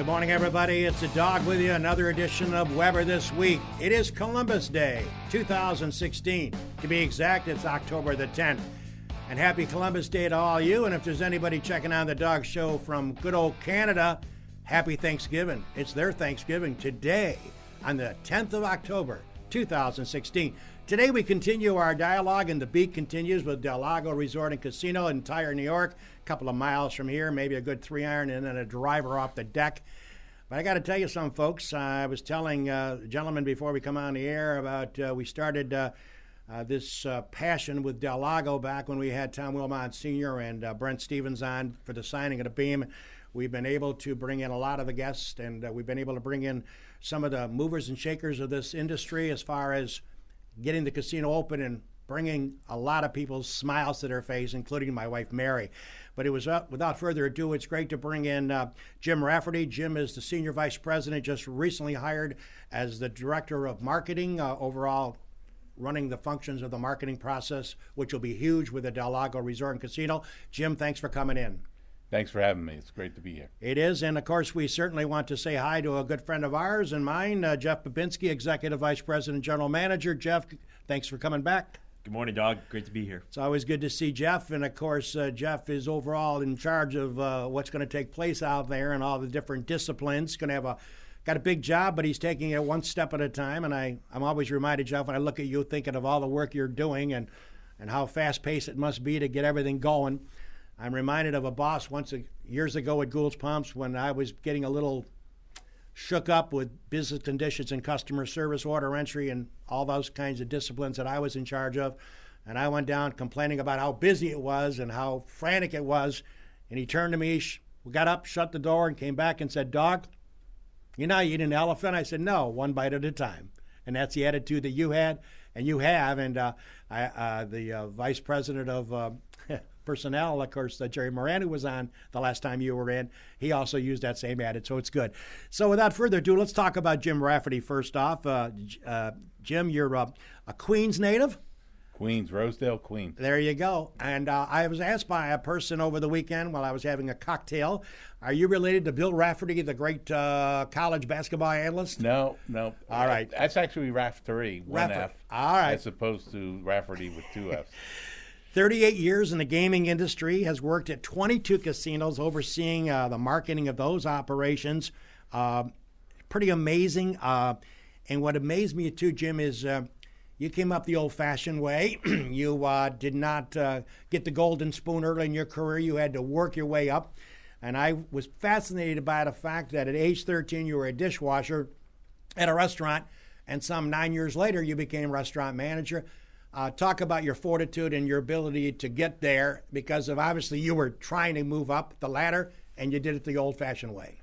Good morning, everybody. It's a dog with you. Another edition of Weber This Week. It is Columbus Day, 2016. To be exact, it's October the 10th. And happy Columbus Day to all you. And if there's anybody checking on the dog show from good old Canada, happy Thanksgiving. It's their Thanksgiving today on the 10th of October, 2016. Today we continue our dialogue, and the beat continues with the Lago Resort and Casino in Tyre, New York. A couple of miles from here, maybe a good 3-iron, and then a driver off the deck. But I got to tell you something, folks. I was telling the gentleman before we come on the air about we started this passion with Del Lago back when we had Tom Wilmot Sr. and Brent Stevens on for the signing of the beam. We've been able to bring in a lot of the guests, and we've been able to bring in some of the movers and shakers of this industry as far as getting the casino open and bringing a lot of people's smiles to their face, including my wife, Mary. But it was without further ado, it's great to bring in Jim Rafferty. Jim is the Senior Vice President, just recently hired as the Director of Marketing, overall running the functions of the marketing process, which will be huge with the Del Lago Resort and Casino. Jim, thanks for coming in. Thanks for having me. It's great to be here. It is, and of course, we certainly want to say hi to a good friend of ours and mine, Jeff Babinski, Executive Vice President, General Manager. Jeff, thanks for coming back. Good morning, Dog. Great to be here. It's always good to see Jeff, and of course, Jeff is overall in charge of what's going to take place out there and all the different disciplines. Going to have got a big job, but he's taking it one step at a time. And I'm always reminded, Jeff, when I look at you, thinking of all the work you're doing and how fast-paced it must be to get everything going. I'm reminded of a boss years ago at Gould's Pumps when I was getting a little shook up with business conditions and customer service, order entry, and all those kinds of disciplines that I was in charge of. And I went down complaining about how busy it was and how frantic it was. And he turned to me, got up, shut the door, and came back and said, "Dog, you know you eat an elephant?" I said, "No, one bite at a time." And that's the attitude that you had and you have. And the vice president of personnel, of course, Jerry Moran, who was on the last time you were in, he also used that same attitude, so it's good. So without further ado, let's talk about Jim Rafferty first off. Jim, you're a Queens native? Queens, Rosedale, Queens. There you go. And I was asked by a person over the weekend while I was having a cocktail, are you related to Bill Rafferty, the great college basketball analyst? No. All right. That's actually Rafferty, one F. All right. As opposed to Rafferty with two Fs. 38 years in the gaming industry, has worked at 22 casinos, overseeing the marketing of those operations. Pretty amazing. And what amazed me too, Jim, is you came up the old-fashioned way. You did not get the golden spoon early in your career. You had to work your way up. And I was fascinated by the fact that at age 13, you were a dishwasher at a restaurant, and some 9 years later, you became restaurant manager. Talk about your fortitude and your ability to get there, because of obviously you were trying to move up the ladder, and you did it the old-fashioned way.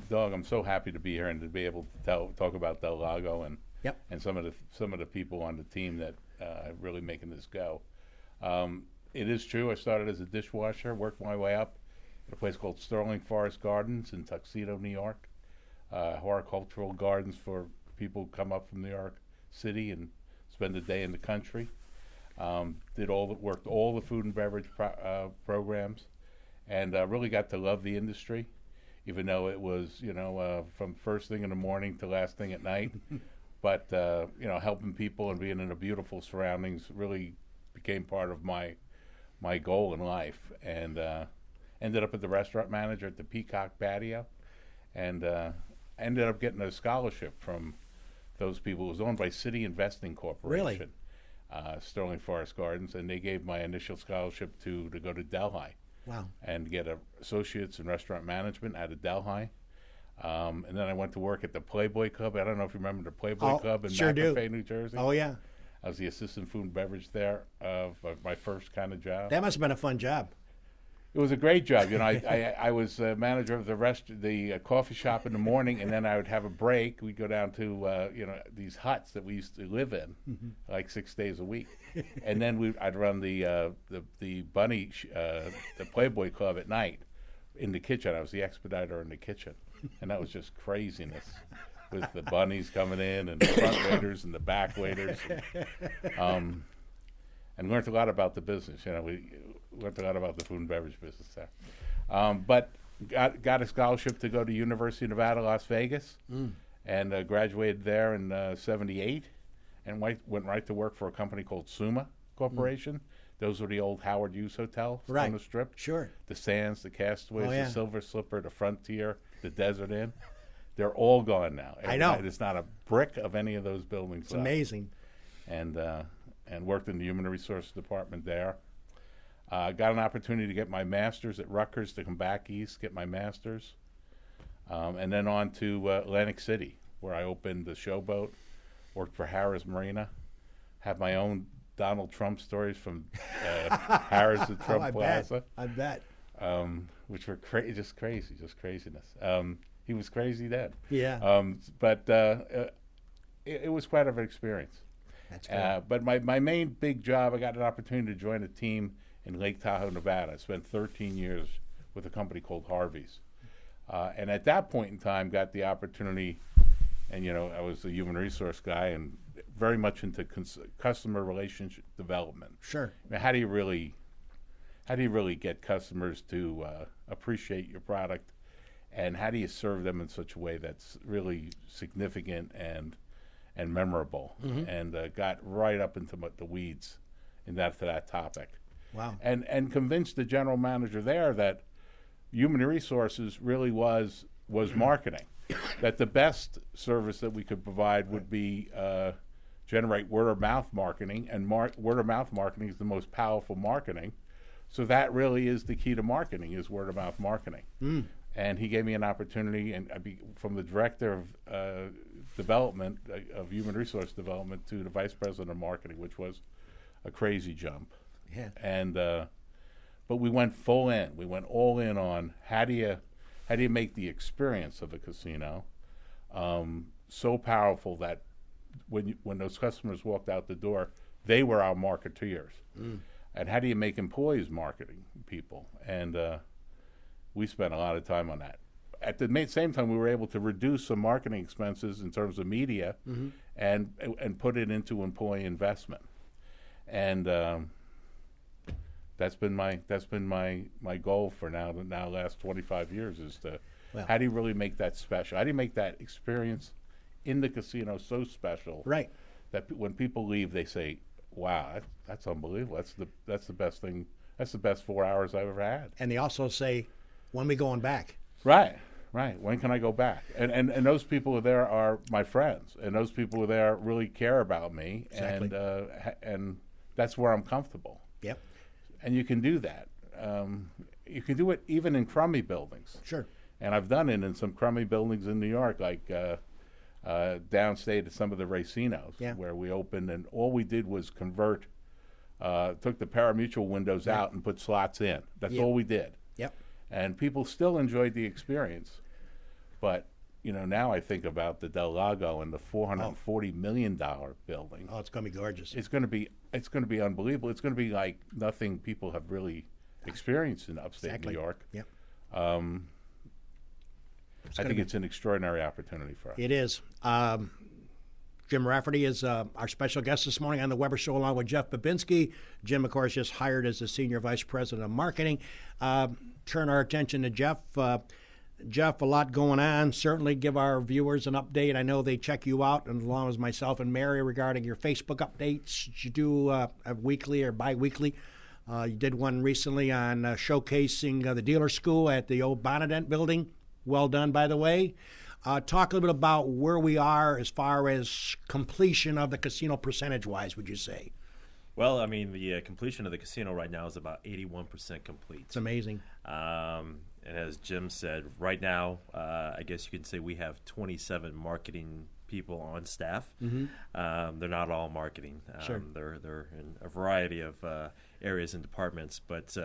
Dog, I'm so happy to be here and to be able to talk about Del Lago and Yep. and some of the people on the team that are really making this go. It is true. I started as a dishwasher, worked my way up at a place called Sterling Forest Gardens in Tuxedo, New York. Horticultural gardens for people who come up from New York City and spend a day in the country. Worked all the food and beverage programs, and really got to love the industry, even though it was from first thing in the morning to last thing at night. But helping people and being in a beautiful surroundings really became part of my goal in life. And ended up as the restaurant manager at the Peacock Patio, and ended up getting a scholarship from those people. It was owned by City Investing Corporation, Sterling Forest Gardens, and they gave my initial scholarship to go to Delhi. Wow. And get an associates in restaurant management out of Delhi. And then I went to work at the Playboy Club. I don't know if you remember the Playboy Club in McAfee, New Jersey. Oh, yeah. I was the assistant food and beverage there of my first kind of job. That must have been a fun job. It was a great job. I was manager of the coffee shop in the morning, and then I would have a break. We'd go down to these huts that we used to live in, like 6 days a week, and then I'd run the Playboy Club at night in the kitchen. I was the expediter in the kitchen, and that was just craziness with the bunnies coming in and the front waiters and the back waiters, and learned a lot about the business. We learned a lot about the food and beverage business there. But got a scholarship to go to University of Nevada, Las Vegas, and graduated there in '78, and went right to work for a company called Suma Corporation. Those were the old Howard Hughes hotels on the Strip. Sure. The Sands, the Castaways, yeah. the Silver Slipper, the Frontier, the Desert Inn. They're all gone now. I know. There's not a brick of any of those buildings It's left. amazing. And worked in the Human Resources Department there. Got an opportunity to get my master's at Rutgers, to come back east, get my master's. And then on to Atlantic City, where I opened the Showboat, worked for Harrah's Marina, have my own Donald Trump stories from Harrah's at Trump Plaza. I bet. Which were just craziness. He was crazy then. Yeah. But it was quite of an experience. That's great. But my main big job, I got an opportunity to join a team in Lake Tahoe, Nevada. I spent 13 years with a company called Harvey's. And at that point in time, got the opportunity, and I was a human resource guy and very much into customer relationship development. Sure. I mean, how do you really get customers to appreciate your product, and how do you serve them in such a way that's really significant and memorable? And got right up into the weeds in that topic. Wow. And convinced the general manager there that human resources really was marketing. That the best service that we could provide would be generate word-of-mouth marketing, and word-of-mouth marketing is the most powerful marketing. So that really is the key to marketing, is word-of-mouth marketing. And he gave me an opportunity, and from the director of development, of human resource development, to the vice president of marketing, which was a crazy jump. Yeah. And but we went full in. We went all in on how do you make the experience of a casino so powerful that when those customers walked out the door, they were our marketeers. And how do you make employees marketing people? And we spent a lot of time on that. At the same time, we were able to reduce some marketing expenses in terms of media, and put it into employee investment. And that's been my goal for now last 25 years, is to how do you really make that special? How do you make that experience in the casino so special, Right. that when people leave, they say, "Wow, that's unbelievable. That's the best thing. That's the best 4 hours I've ever had." And they also say, when we going back? Right. When can I go back? And those people who are there are my friends, and those people who are there really care about me, Exactly. and that's where I'm comfortable. Yep. And you can do that. You can do it even in crummy buildings. Sure. And I've done it in some crummy buildings in New York, like downstate at some of the racinos, where we opened, and all we did was convert, took the pari-mutuel windows out and put slots in. That's all we did. Yep. And people still enjoyed the experience. But now I think about the Del Lago and the $440 million building. Oh, it's going to be gorgeous. It's going to be unbelievable. It's going to be like nothing people have really experienced in upstate New York. Yep. I think it's an extraordinary opportunity for us. It is. Jim Rafferty is our special guest this morning on the Weber Show, along with Jeff Babinski. Jim, of course, just hired as the Senior Vice President of Marketing. Turn our attention to Jeff. Jeff, a lot going on. Certainly give our viewers an update. I know they check you out, and along with myself and Mary, regarding your Facebook updates. You do a weekly or bi-weekly. You did one recently on showcasing the dealer school at the old Bonadent building. Well done, by the way. Talk a little bit about where we are as far as completion of the casino percentage-wise, would you say? Well, I mean, the completion of the casino right now is about 81% complete. It's amazing. And as Jim said, right now, I guess you could say we have 27 marketing people on staff. They're not all marketing. Sure. They're in a variety of areas and departments, but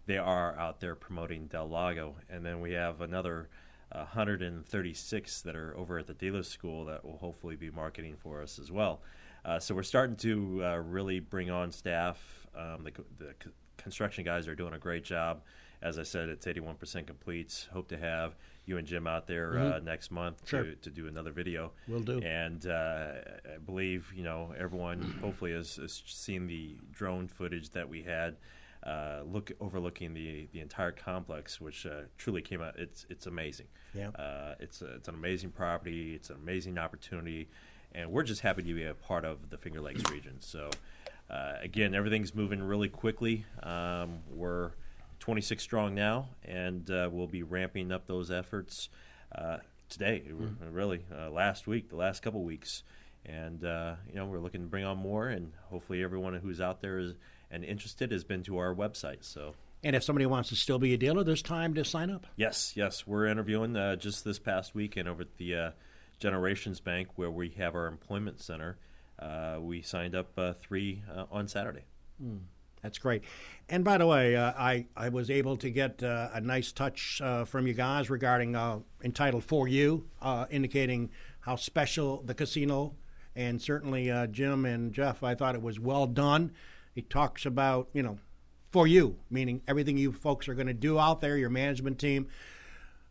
they are out there promoting Del Lago. And then we have another 136 that are over at the dealer school that will hopefully be marketing for us as well. So we're starting to really bring on staff. The construction guys are doing a great job. As I said, it's 81% complete. Hope to have you and Jim out there next month to do another video. Will do. And I believe everyone hopefully has seen the drone footage that we had overlooking the entire complex, which truly came out. It's amazing. Yeah. It's an amazing property. It's an amazing opportunity, and we're just happy to be a part of the Finger Lakes region. So, again, everything's moving really quickly. We're 26 strong now, and we'll be ramping up those efforts today. Really, last week, the last couple weeks, and we're looking to bring on more, and hopefully everyone who's out there and interested has been to our website. So, and if somebody wants to still be a dealer, there's time to sign up. Yes, we're interviewing just this past weekend over at the Generations Bank, where we have our employment center. We signed up 3 on Saturday. That's great. And by the way, I was able to get a nice touch from you guys regarding Entitled For You, indicating how special the casino, and certainly Jim and Jeff, I thought it was well done. It talks about, for you, meaning everything you folks are going to do out there, your management team,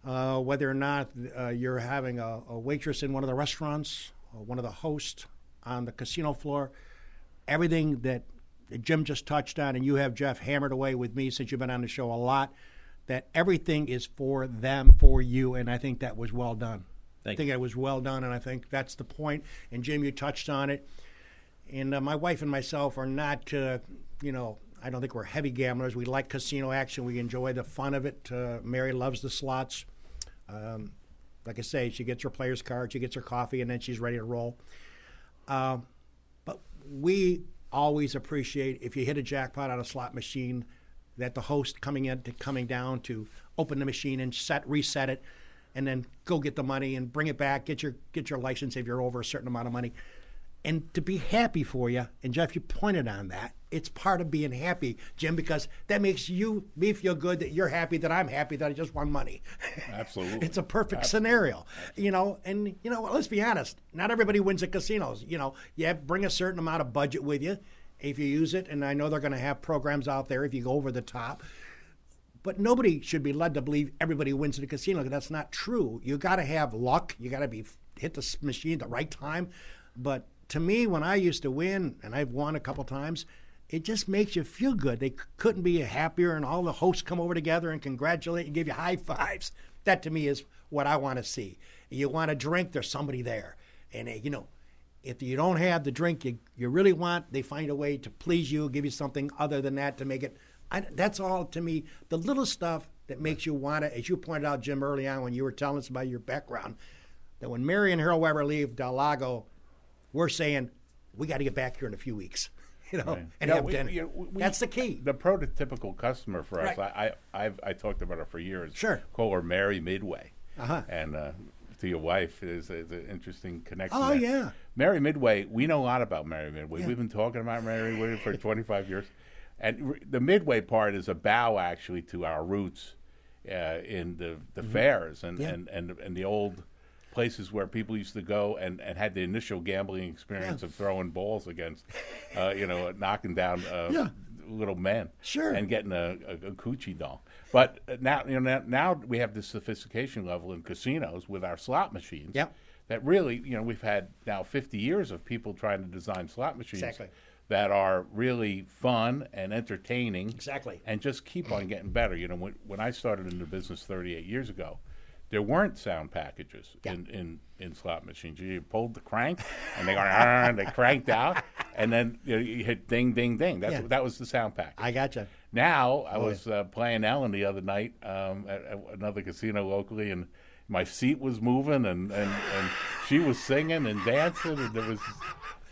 whether or not you're having a waitress in one of the restaurants, or one of the hosts on the casino floor, everything that Jim just touched on, and you have, Jeff, hammered away with me since you've been on the show a lot, that everything is for them, for you, and I think that was well done. I think it was well done, and I think that's the point. And, Jim, you touched on it. And my wife and myself are not, I don't think we're heavy gamblers. We like casino action. We enjoy the fun of it. Mary loves the slots. Like I say, she gets her player's card, she gets her coffee, and then she's ready to roll. But we always appreciate if you hit a jackpot on a slot machine, that the host coming down to open the machine and reset it, and then go get the money and bring it back, get your license if you're over a certain amount of money. And to be happy for you, and Jeff, you pointed on that, it's part of being happy, Jim, because that makes me feel good that you're happy, that I'm happy, that I just won money. Absolutely. It's a perfect scenario, and let's be honest, not everybody wins at casinos. You bring a certain amount of budget with you if you use it, and I know they're going to have programs out there if you go over the top. But nobody should be led to believe everybody wins at a casino, because that's not true. You got to have luck. You got to hit the machine at the right time. But to me, when I used to win, and I've won a couple times, it just makes you feel good. They couldn't be happier, and all the hosts come over together and congratulate and give you high fives. That, to me, is what I want to see. You want a drink, there's somebody there. And, if you don't have the drink you really want, they find a way to please you, give you something other than that to make it. That's all, to me, the little stuff that makes you want to, as you pointed out, Jim, early on when you were telling us about your background, that when Mary and Harold Weber leave Del Lago, we're saying, we got to get back here in a few weeks, right. and have dinner. That's the key. The prototypical customer for us, Right. I talked about her for years. Sure. Call her Mary Midway. Uh-huh. And to your wife is an interesting connection. Oh, there. yeah. Mary Midway, we know a lot about Mary Midway. Yeah. We've been talking about Mary Midway for 25 years. And the Midway part is a bow, actually, to our roots in the fairs and the old places where people used to go and had the initial gambling experience of throwing balls against, knocking down little men, and getting a coochie doll. But now we have this sophistication level in casinos with our slot machines. Yep. That really, we've had now 50 years of people trying to design slot machines that are really fun and entertaining. Exactly. And just keep on getting better. When I started in the business 38 years ago, there weren't sound packages in slot machines. You pulled the crank, and they cranked out, and then you hit ding, ding, ding. That was the sound package. I gotcha. Now, I was playing Ellen the other night at another casino locally, and my seat was moving, and she was singing and dancing, and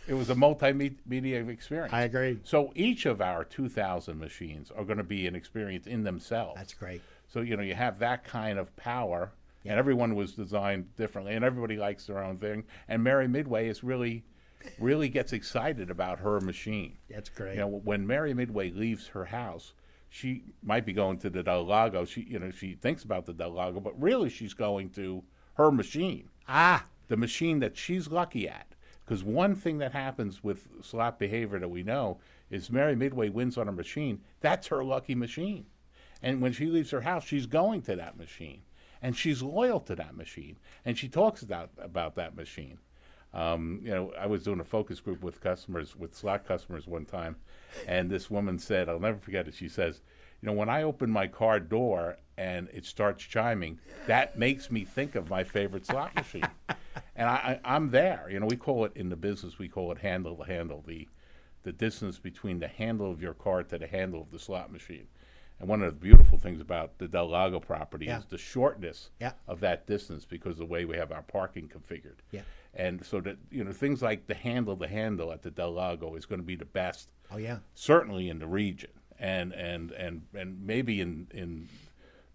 it was a multimedia experience. I agree. So each of our 2,000 machines are going to be an experience in themselves. That's great. So, you have that kind of power. And everyone was designed differently, and everybody likes their own thing. And Mary Midway is really gets excited about her machine. That's great. When Mary Midway leaves her house, she might be going to the Del Lago. She thinks about the Del Lago, but really she's going to her machine. The machine that she's lucky at. Because one thing that happens with slot behavior that we know is Mary Midway wins on her machine. That's her lucky machine. And when she leaves her house, she's going to that machine. And she's loyal to that machine, and she talks about that machine. I was doing a focus group with slot customers one time, and this woman said, I'll never forget it, she says, when I open my car door and it starts chiming, that makes me think of my favorite slot machine. And I'm there. We call it in the business, we call it handle to handle, the distance between the handle of your car to the handle of the slot machine. And one of the beautiful things about the Del Lago property is the shortness of that distance because of the way we have our parking configured. Yeah. And so that things like the handle at the Del Lago is going to be the best. Oh yeah. Certainly in the region, and maybe in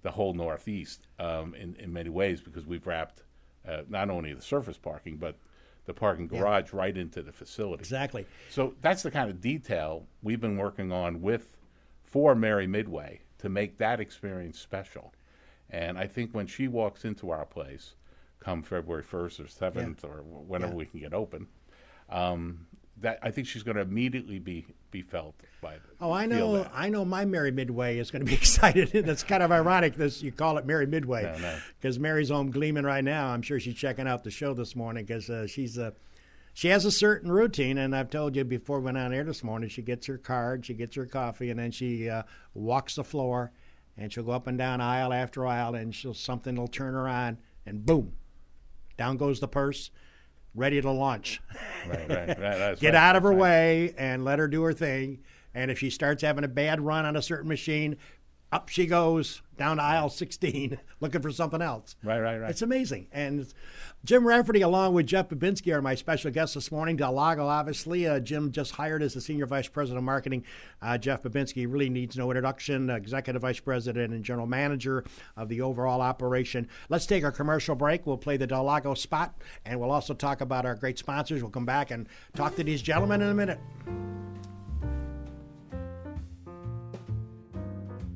the whole Northeast in many ways, because we've wrapped not only the surface parking but the parking garage right into the facility. Exactly. So that's the kind of detail we've been working on for Mary Midway to make that experience special. And I think when she walks into our place, come February 1st or 7th or whenever we can get open, that I think she's going to immediately be felt by it. Oh, I know my Mary Midway is going to be excited. That's kind of ironic that you call it Mary Midway, because Mary's home gleaming right now. I'm sure she's checking out the show this morning because she has a certain routine, and I've told you before we went on air this morning, she gets her card, she gets her coffee, and then she walks the floor, and she'll go up and down aisle after aisle, and something will turn her on, and boom, down goes the purse, ready to launch. Right. Get out of her way and let her do her thing. And if she starts having a bad run on a certain machine, up she goes down to aisle 16 looking for something else. Right. It's amazing. And Jim Rafferty, along with Jeff Babinski, are my special guests this morning. Del Lago, obviously. Jim just hired as the Senior Vice President of Marketing. Jeff Babinski really needs no introduction, Executive Vice President and General Manager of the overall operation. Let's take our commercial break. We'll play the Del Lago spot, and we'll also talk about our great sponsors. We'll come back and talk to these gentlemen in a minute.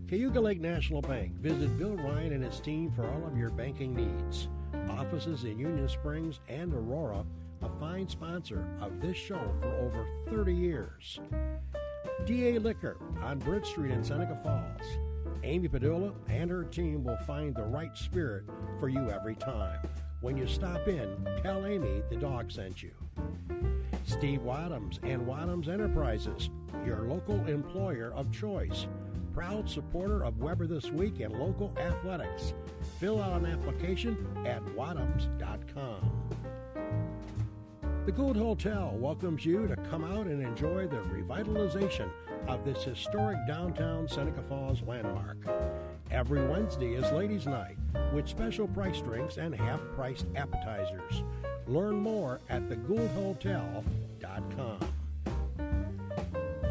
Cayuga Lake National Bank. Visit Bill Ryan and his team for all of your banking needs. Offices in Union Springs and Aurora, a fine sponsor of this show for over 30 years. DA Liquor on Bridge Street in Seneca Falls. Amy Padula and her team will find the right spirit for you every time. When you stop in, tell Amy the dog sent you. Steve Wadhams and Wadhams Enterprises, your local employer of choice. Proud supporter of Weber This Week and local athletics. Fill out an application at wadhams.com. The Gould Hotel welcomes you to come out and enjoy the revitalization of this historic downtown Seneca Falls landmark. Every Wednesday is Ladies' Night with special price drinks and half-priced appetizers. Learn more at thegouldhotel.com.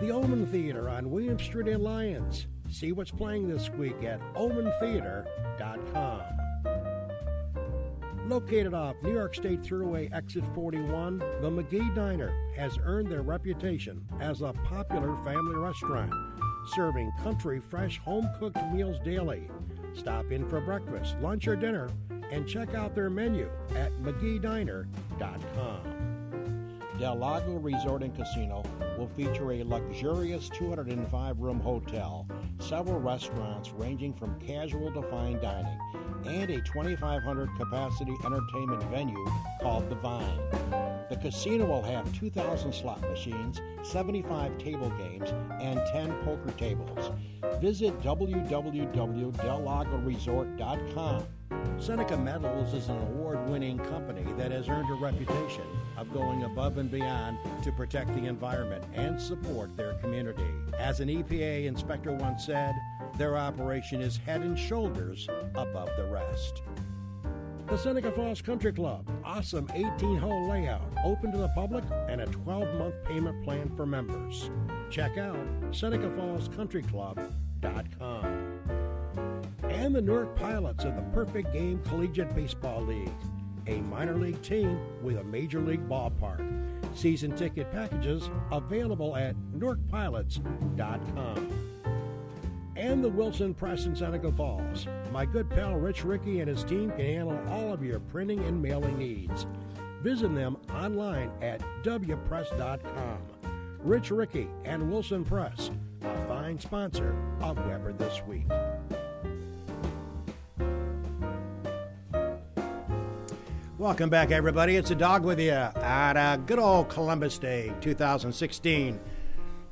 The Omen Theater on William Street in Lyons. See what's playing this week at omentheater.com. Located off New York State Thruway Exit 41, the McGee Diner has earned their reputation as a popular family restaurant, serving country, fresh, home-cooked meals daily. Stop in for breakfast, lunch, or dinner, and check out their menu at mcgeediner.com. Del Lago Resort and Casino will feature a luxurious 205-room hotel, several restaurants ranging from casual to fine dining, and a 2,500-capacity entertainment venue called The Vine. The casino will have 2,000 slot machines, 75 table games, and 10 poker tables. Visit www.dellagoresort.com. Seneca Metals is an award-winning company that has earned a reputation of going above and beyond to protect the environment and support their community. As an EPA inspector once said, their operation is head and shoulders above the rest. The Seneca Falls Country Club, awesome 18-hole layout, open to the public, and a 12-month payment plan for members. Check out SenecaFallsCountryClub.com. And the Newark Pilots of the Perfect Game Collegiate Baseball League, a minor league team with a major league ballpark. Season ticket packages available at NewarkPilots.com. And the Wilson Press in Seneca Falls. My good pal Rich Rickey and his team can handle all of your printing and mailing needs. Visit them online at wpress.com. Rich Rickey and Wilson Press, a fine sponsor of Weber This Week. Welcome back, everybody. It's a dog with you on a good old Columbus Day 2016.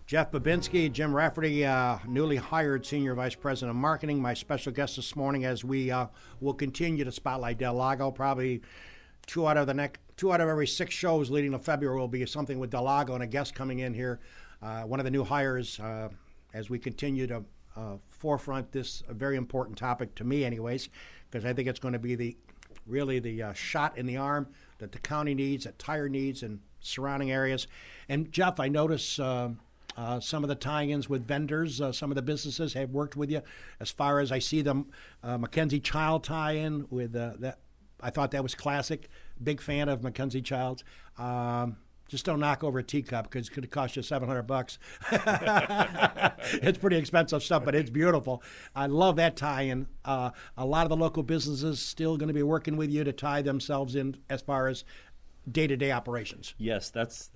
Jeff Babinski, Jim Rafferty, newly hired Senior Vice President of Marketing, my special guest this morning as we will continue to spotlight Del Lago. Probably two out of every 6 shows leading to February will be something with Del Lago and a guest coming in here. One of the new hires as we continue to forefront this very important topic to me anyways, because I think it's going to be the shot in the arm that the county needs, that Tyre needs, and surrounding areas. And Jeff, I notice some of the tie-ins with vendors, some of the businesses have worked with you. As far as I see them, Mackenzie Child tie-in with that. I thought that was classic. Big fan of Mackenzie Child's. Just don't knock over a teacup because it's going to cost you $700. It's pretty expensive stuff, but it's beautiful. I love that tie-in. A lot of the local businesses still going to be working with you to tie themselves in as far as day-to-day operations. Yes, that's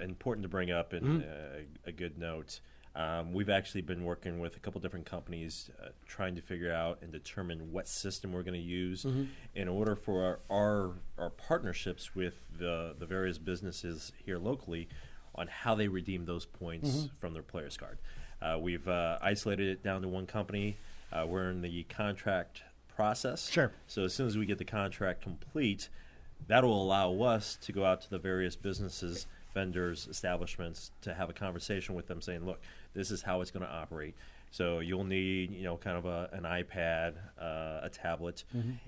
important to bring up and a good note. We've actually been working with a couple different companies trying to figure out and determine what system we're going to use in order for our partnerships with the various businesses here locally on how they redeem those points from their player's card. We've isolated it down to one company. We're in the contract process. Sure. So as soon as we get the contract complete, that will allow us to go out to the various businesses, vendors, establishments, to have a conversation with them saying, look, this is how it's going to operate. So you'll need, kind of an iPad, a tablet,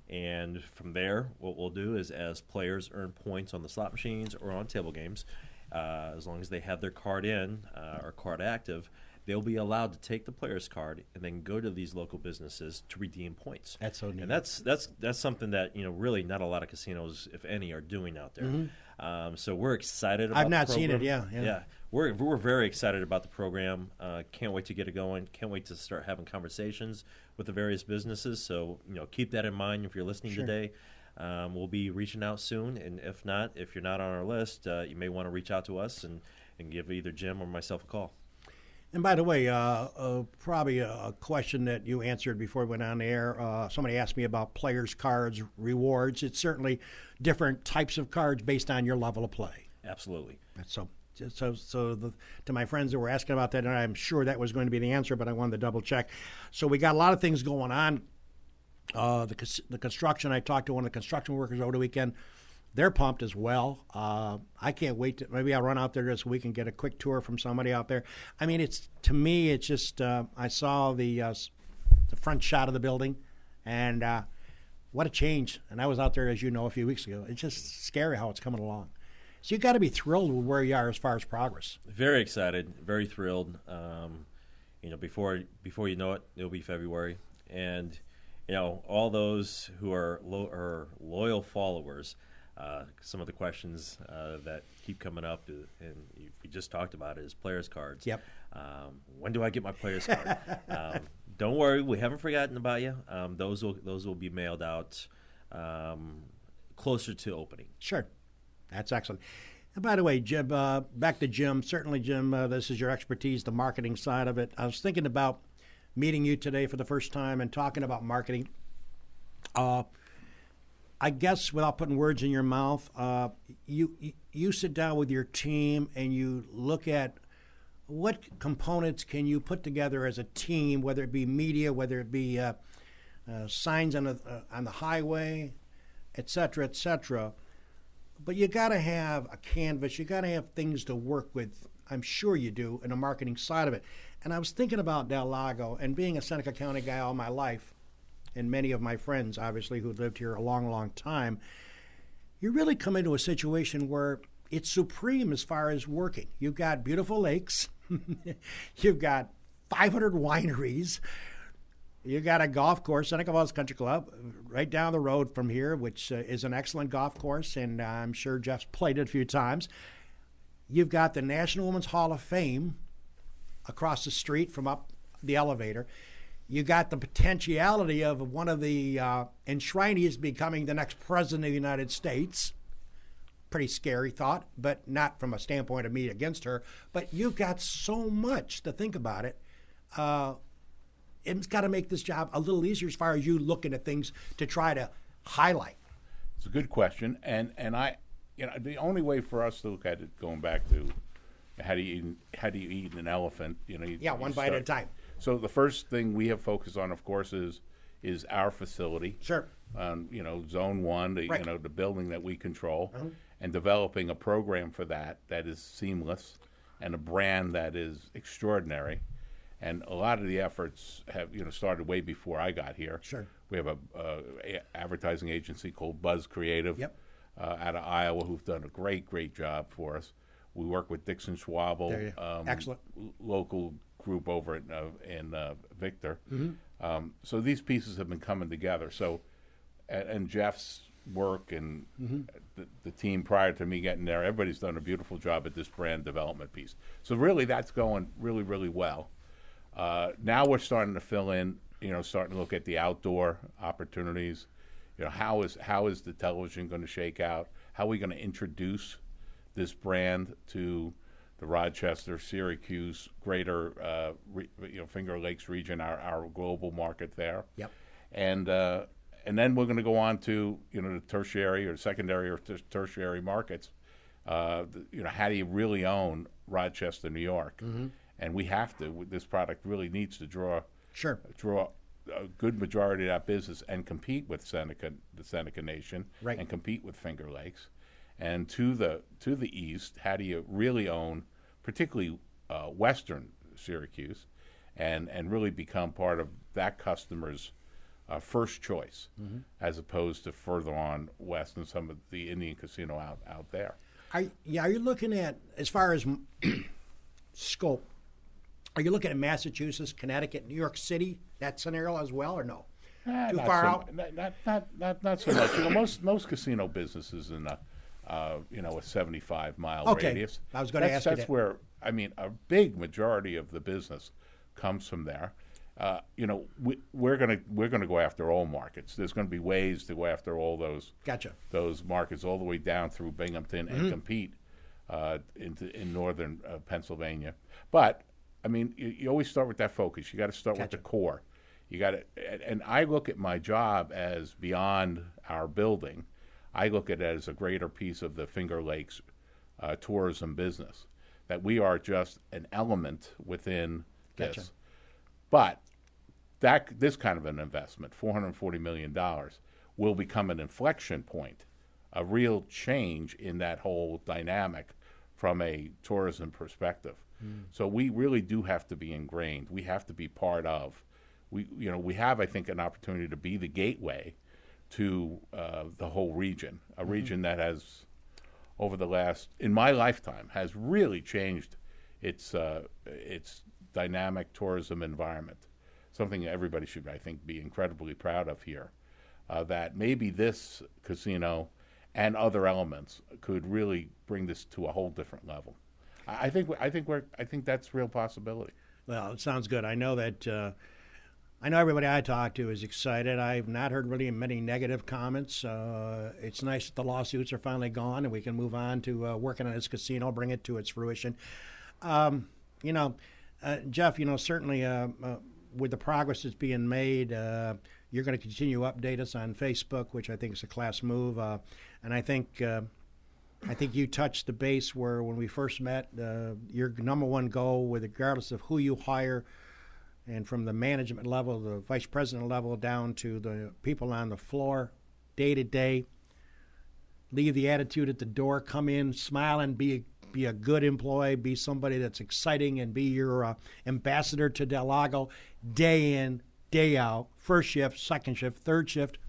and from there, what we'll do is as players earn points on the slot machines or on table games, as long as they have their card in or card active, they'll be allowed to take the player's card and then go to these local businesses to redeem points. That's so neat. And that's something that really not a lot of casinos, if any, are doing out there. So we're excited about I've not the program. seen it, yeah. We're very excited about the program. Can't wait to get it going. Can't wait to start having conversations with the various businesses. So keep that in mind if you're listening today. We'll be reaching out soon, and if you're not on our list, you may want to reach out to us and give either Jim or myself a call. And by the way, probably a question that you answered before we went on the air. Somebody asked me about players' cards, rewards. It's certainly different types of cards based on your level of play. Absolutely. So to my friends that were asking about that, and I'm sure that was going to be the answer, but I wanted to double check. So we got a lot of things going on. The construction, I talked to one of the construction workers over the weekend. They're pumped as well. I can't wait maybe I'll run out there this week and get a quick tour from somebody out there. I mean, it's just I saw the front shot of the building, and what a change. And I was out there, as you know, a few weeks ago. It's just scary how it's coming along. So you got to be thrilled with where you are as far as progress. Very excited, very thrilled. Before you know it, it'll be February, and all those who are loyal followers. Some of the questions that keep coming up, and we just talked about, is players' cards. Yep. When do I get my players' card? Don't worry, we haven't forgotten about you. Those will be mailed out closer to opening. Sure. That's excellent. And by the way, Jim, back to Jim. Certainly, Jim, this is your expertise, the marketing side of it. I was thinking about meeting you today for the first time and talking about marketing. I guess without putting words in your mouth, you sit down with your team and you look at what components can you put together as a team, whether it be media, whether it be signs on the highway, et cetera, et cetera. But you got to have a canvas. You got to have things to work with. I'm sure you do in the marketing side of it. And I was thinking about Del Lago, and being a Seneca County guy all my life, and many of my friends, obviously, who lived here a long, long time, you really come into a situation where it's supreme as far as working. You've got beautiful lakes. You've got 500 wineries. You got a golf course, Seneca Falls Country Club, right down the road from here, which is an excellent golf course, and I'm sure Jeff's played it a few times. You've got the National Women's Hall of Fame across the street from up the elevator. You got the potentiality of one of the enshrinees becoming the next president of the United States. Pretty scary thought, but not from a standpoint of me against her. But you've got so much to think about it. It's got to make this job a little easier as far as you looking at things to try to highlight. It's a good question, and the only way for us to look at it, going back to how do you eat an elephant? One bite at a time. So the first thing we have focused on, of course, is our facility. Sure. Zone 1, Right. the building that we control, and developing a program for that is seamless, and a brand that is extraordinary. And a lot of the efforts have started way before I got here. Sure. We have a advertising agency called Buzz Creative, Yep. Out of Iowa, who've done a great job for us. We work with Dixon Schwabel, There you Excellent. Local group over in Victor. So these pieces have been coming together. So, and Jeff's work and the team prior to me getting there, everybody's done a beautiful job at this brand development piece. So really, that's going really well. Now we're starting to fill in, starting to look at the outdoor opportunities. How is the television going to shake out? How are we going to introduce this brand to the Rochester, Syracuse, greater Finger Lakes region, our global market there? Yep. And then we're going to go on to the tertiary or secondary or tertiary markets. How do you really own Rochester, New York? And we have to. This product really needs to draw a good majority of that business and compete with the Seneca Nation, Right. and compete with Finger Lakes. And to the east, how do you really own, particularly western Syracuse, and really become part of that customer's first choice, as opposed to further on west in some of the Indian casino out there. Are you looking at, as far as scope, are you looking at Massachusetts, Connecticut, New York City, that scenario as well, or no? Too far out? Not so much. Most casino businesses in a 75-mile Okay. radius. I was gonna ask you That's that. where a big majority of the business comes from there. We're gonna go after all markets. There's going to be ways to go after all those Gotcha. those markets all the way down through Binghamton and compete in northern Pennsylvania. But you always start with that focus. You got to start with the core. You got to, and I look at my job as beyond our building. I look at it as a greater piece of the Finger Lakes tourism business. That we are just an element within Gotcha. this. But this kind of an investment, $440 million, will become an inflection point, a real change in that whole dynamic from a tourism perspective. So we really do have to be ingrained. We have to be part of. We have, I think, an opportunity to be the gateway to the whole region, a region that has, over the last, in my lifetime, has really changed its dynamic tourism environment. Something everybody should, I think, be incredibly proud of here. That maybe this casino and other elements could really bring this to a whole different level. I think that's a real possibility. Well, it sounds good. I know that. I know everybody I talk to is excited. I've not heard really many negative comments. It's nice that the lawsuits are finally gone and we can move on to working on this casino, bring it to its fruition. Jeff, certainly with the progress that's being made, you're going to continue to update us on Facebook, which I think is a class move. And I think you touched the base where when we first met, your number one goal, regardless of who you hire, and from the management level, the vice president level, down to the people on the floor, day to day, leave the attitude at the door, come in, smile, and be a good employee, be somebody that's exciting, and be your ambassador to Del Lago, day in, day out, first shift, second shift, third shift,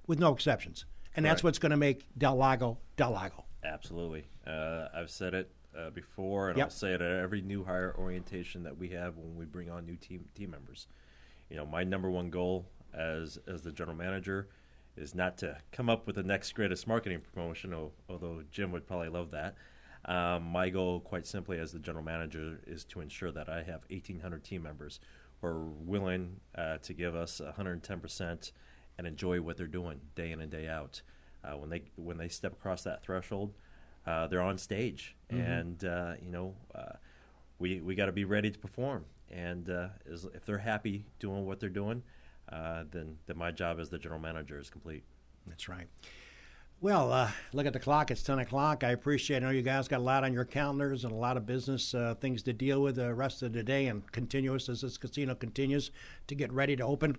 with no exceptions. And that's what's going to make Del Lago, Del Lago. Absolutely. I've said it before, and Yep. I'll say it at every new hire orientation that we have when we bring on new team members. My number one goal as the general manager is not to come up with the next greatest marketing promotion, although Jim would probably love that. My goal, quite simply, as the general manager, is to ensure that I have 1,800 team members who are willing to give us 110% and enjoy what they're doing day in and day out. When they step across that threshold, they're on stage, and we got to be ready to perform. And if they're happy doing what they're doing, then my job as the general manager is complete. That's right. Well, look at the clock. It's 10 o'clock. I appreciate it. I know you guys got a lot on your calendars and a lot of business things to deal with the rest of the day and continuous as this casino continues to get ready to open.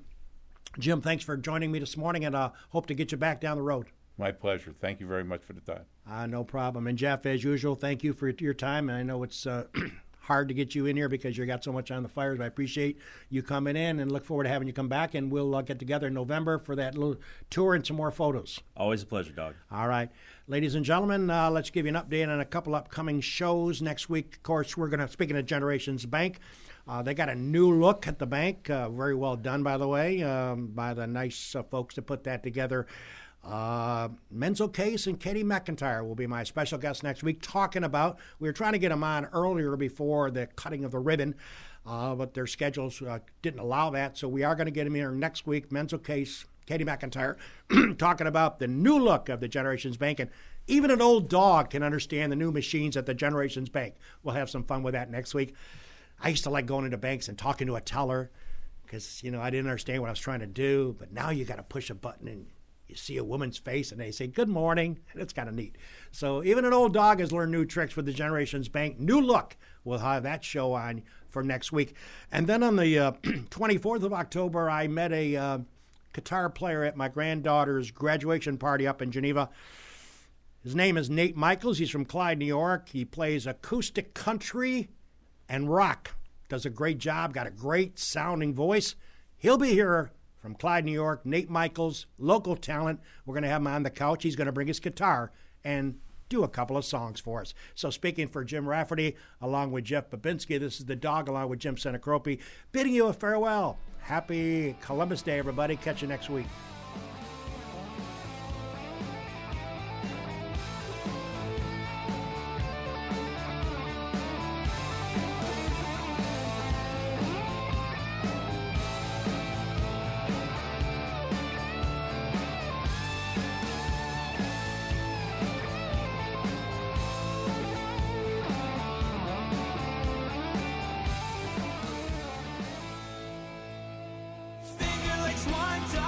Jim, thanks for joining me this morning, and hope to get you back down the road. My pleasure. Thank you very much for the time. No problem. And Jeff, as usual, thank you for your time. And I know it's hard to get you in here because you got so much on the fires. But I appreciate you coming in and look forward to having you come back. And we'll get together in November for that little tour and some more photos. Always a pleasure, Doug. All right. Ladies and gentlemen, let's give you an update on a couple upcoming shows. Next week, of course, we're going to, speaking of Generations Bank, they got a new look at the bank. Very well done, by the way, by the nice folks that put that together. Menzo Case and Katie McIntyre will be my special guests next week talking about, we were trying to get them on earlier before the cutting of the ribbon, but their schedules didn't allow that, so we are going to get them here next week. Menzo Case, Katie McIntyre, talking about the new look of the Generations Bank, and even an old dog can understand the new machines at the Generations Bank. We'll have some fun with that next week. I used to like going into banks and talking to a teller because, I didn't understand what I was trying to do, but now you got to push a button and you see a woman's face and they say, good morning, and it's kind of neat. So even an old dog has learned new tricks with the Generations Bank. New look. We'll have that show on for next week. And then on the 24th of October, I met a guitar player at my granddaughter's graduation party up in Geneva. His name is Nate Michaels. He's from Clyde, New York. He plays acoustic country and rock. Does a great job, got a great sounding voice. He'll be here from Clyde, New York. Nate Michaels, local talent. We're going to have him on the couch. He's going to bring his guitar and do a couple of songs for us. So speaking for Jim Rafferty, along with Jeff Babinski, this is the dog, along with Jim Senacropi, bidding you a farewell. Happy Columbus Day, everybody. Catch you next week. One time.